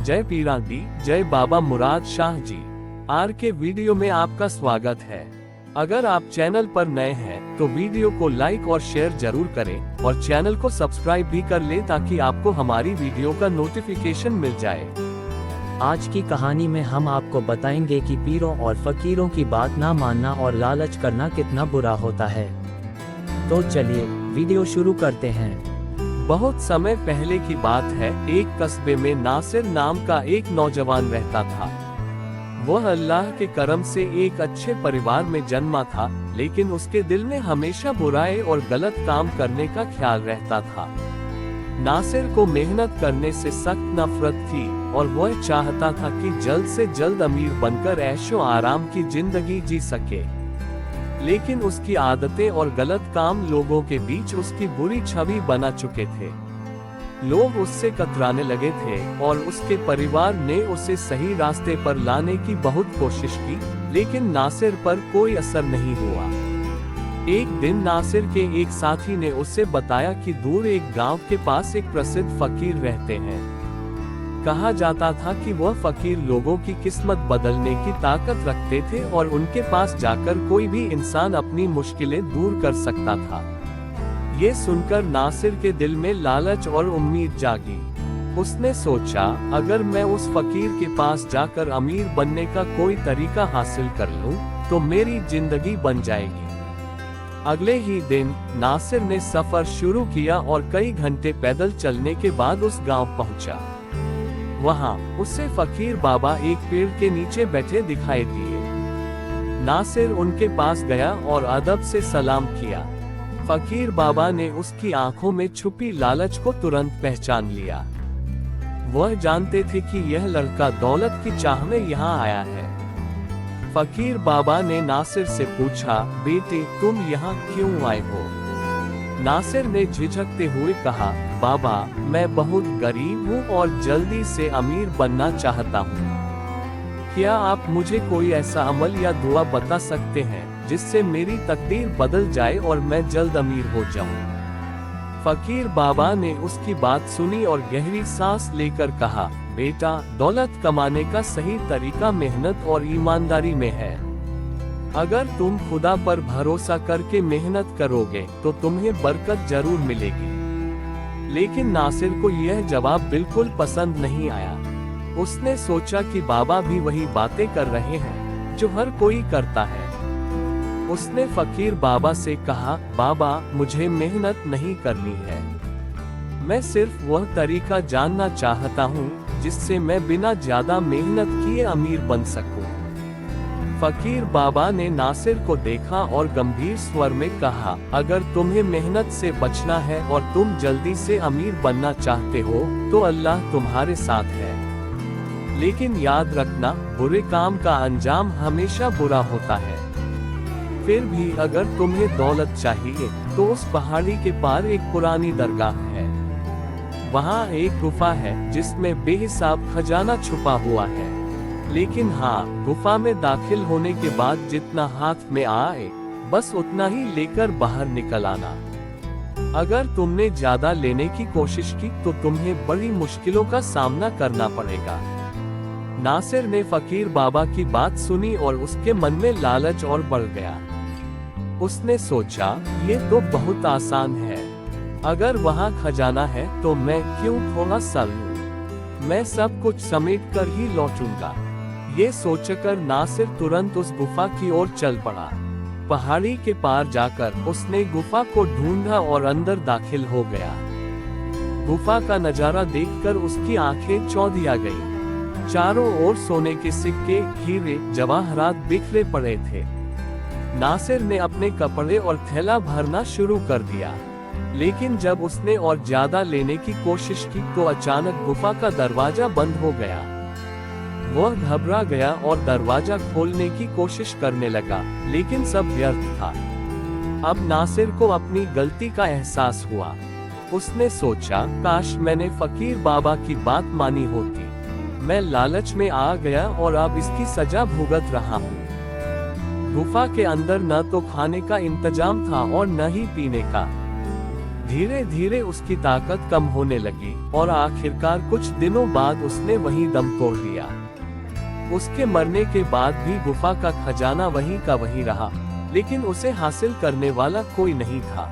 जय पीरांडी, जय बाबा मुराद शाह जी। आर के वीडियो में आपका स्वागत है। अगर आप चैनल पर नए हैं तो वीडियो को लाइक और शेयर जरूर करें और चैनल को सब्सक्राइब भी कर लें ताकि आपको हमारी वीडियो का नोटिफिकेशन मिल जाए। आज की कहानी में हम आपको बताएंगे कि पीरों और फकीरों की बात ना मानना और लालच करना कितना बुरा होता है। तो चलिए वीडियो शुरू करते हैं। बहुत समय पहले की बात है, एक कस्बे में नासिर नाम का एक नौजवान रहता था। वह अल्लाह के करम से एक अच्छे परिवार में जन्मा था, लेकिन उसके दिल में हमेशा बुराई और गलत काम करने का ख्याल रहता था। नासिर को मेहनत करने से सख्त नफरत थी और वह चाहता था कि जल्द से जल्द अमीर बनकर ऐशो आराम की जिंदगी जी सके। लेकिन उसकी आदतें और गलत काम लोगों के बीच उसकी बुरी छवि बना चुके थे। लोग उससे कतराने लगे थे और उसके परिवार ने उसे सही रास्ते पर लाने की बहुत कोशिश की, लेकिन नासिर पर कोई असर नहीं हुआ। एक दिन नासिर के एक साथी ने उसे बताया कि दूर एक गांव के पास एक प्रसिद्ध फकीर रहते हैं। कहा जाता था कि वह फकीर लोगों की किस्मत बदलने की ताकत रखते थे और उनके पास जाकर कोई भी इंसान अपनी मुश्किलें दूर कर सकता था। ये सुनकर नासिर के दिल में लालच और उम्मीद जागी। उसने सोचा, अगर मैं उस फकीर के पास जाकर अमीर बनने का कोई तरीका हासिल कर लूं, तो मेरी जिंदगी बन जाएगी। अगले ही दिन नासिर ने सफर शुरू किया और कई घंटे पैदल चलने के बाद उस गांव पहुंचा। वहां उसे फकीर बाबा एक पेड़ के नीचे बैठे दिखाई दिए। नासिर उनके पास गया और अदब से सलाम किया। फकीर बाबा ने उसकी आंखों में छुपी लालच को तुरंत पहचान लिया। वह जानते थे कि यह लड़का दौलत की चाह में यहाँ आया है। फकीर बाबा ने नासिर से पूछा, बेटे तुम यहाँ क्यों आए हो? नासिर ने झिझकते हुए कहा, बाबा मैं बहुत गरीब हूँ और जल्दी से अमीर बनना चाहता हूँ। क्या आप मुझे कोई ऐसा अमल या दुआ बता सकते हैं जिससे मेरी तकदीर बदल जाए और मैं जल्द अमीर हो जाऊँ? फकीर बाबा ने उसकी बात सुनी और गहरी सांस लेकर कहा, बेटा दौलत कमाने का सही तरीका मेहनत और ईमानदारी में है। अगर तुम खुदा पर भरोसा करके मेहनत करोगे तो तुम्हें बरकत जरूर मिलेगी। लेकिन नासिर को यह जवाब बिल्कुल पसंद नहीं आया। उसने सोचा कि बाबा भी वही बातें कर रहे हैं जो हर कोई करता है। उसने फकीर बाबा से कहा, बाबा मुझे मेहनत नहीं करनी है। मैं सिर्फ वह तरीका जानना चाहता हूँ जिससे मैं बिना ज्यादा मेहनत किए अमीर बन सकूं। फकीर बाबा ने नासिर को देखा और गंभीर स्वर में कहा, अगर तुम्हें मेहनत से बचना है और तुम जल्दी से अमीर बनना चाहते हो तो अल्लाह तुम्हारे साथ है। लेकिन याद रखना, बुरे काम का अंजाम हमेशा बुरा होता है। फिर भी अगर तुम्हें दौलत चाहिए तो उस पहाड़ी के पार एक पुरानी दरगाह है। वहाँ एक गुफा है जिसमें बेहिसाब खजाना छुपा हुआ है। लेकिन हाँ, गुफा में दाखिल होने के बाद जितना हाथ में आए बस उतना ही लेकर बाहर निकल आना। अगर तुमने ज्यादा लेने की कोशिश की तो तुम्हें बड़ी मुश्किलों का सामना करना पड़ेगा। नासिर ने फकीर बाबा की बात सुनी और उसके मन में लालच और बढ़ गया। उसने सोचा, ये तो बहुत आसान है। अगर वहाँ खजाना है तो मैं क्यों थोड़ा सा लूं? मैं सब कुछ समेट कर ही लौटूंगा। ये सोचकर नासिर तुरंत उस गुफा की ओर चल पड़ा। पहाड़ी के पार जाकर उसने गुफा को ढूंढा और अंदर दाखिल हो गया। गुफा का नजारा देखकर उसकी आंखें चौंधिया गईं। चारों ओर सोने के सिक्के, हीरे, जवाहरात बिखरे पड़े थे। नासिर ने अपने कपड़े और थैला भरना शुरू कर दिया। लेकिन जब उसने और ज्यादा लेने की कोशिश की तो अचानक गुफा का दरवाजा बंद हो गया। वह घबरा गया और दरवाजा खोलने की कोशिश करने लगा, लेकिन सब व्यर्थ था। अब नासिर को अपनी गलती का एहसास हुआ। उसने सोचा, काश मैंने फकीर बाबा की बात मानी होती। मैं लालच में आ गया और अब इसकी सजा भुगत रहा हूँ। गुफा के अंदर न तो खाने का इंतजाम था और न ही पीने का। धीरे धीरे उसकी ताकत कम होने लगी और आखिरकार कुछ दिनों बाद उसने वहीं दम तोड़ दिया। उसके मरने के बाद भी गुफा का खजाना वहीं का वहीं रहा, लेकिन उसे हासिल करने वाला कोई नहीं था।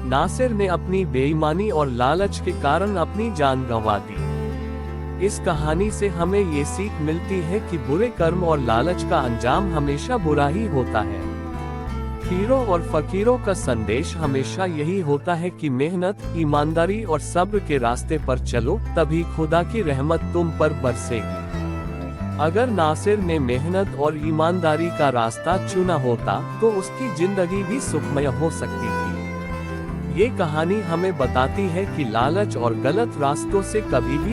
नासिर ने अपनी बेईमानी और लालच के कारण अपनी जान गंवा दी। इस कहानी से हमें ये सीख मिलती है कि बुरे कर्म और लालच का अंजाम हमेशा बुरा ही होता है। पीरों और फकीरों का संदेश हमेशा यही होता है कि मेहनत, ईमानदारी और सब्र के रास्ते पर चलो, तभी खुदा की रहमत तुम पर बरसेगी। अगर नासिर ने मेहनत और ईमानदारी का रास्ता चुना होता तो उसकी जिंदगी भी सुखमय हो सकती थी। ये कहानी हमें बताती है कि लालच और गलत रास्तों से कभी भी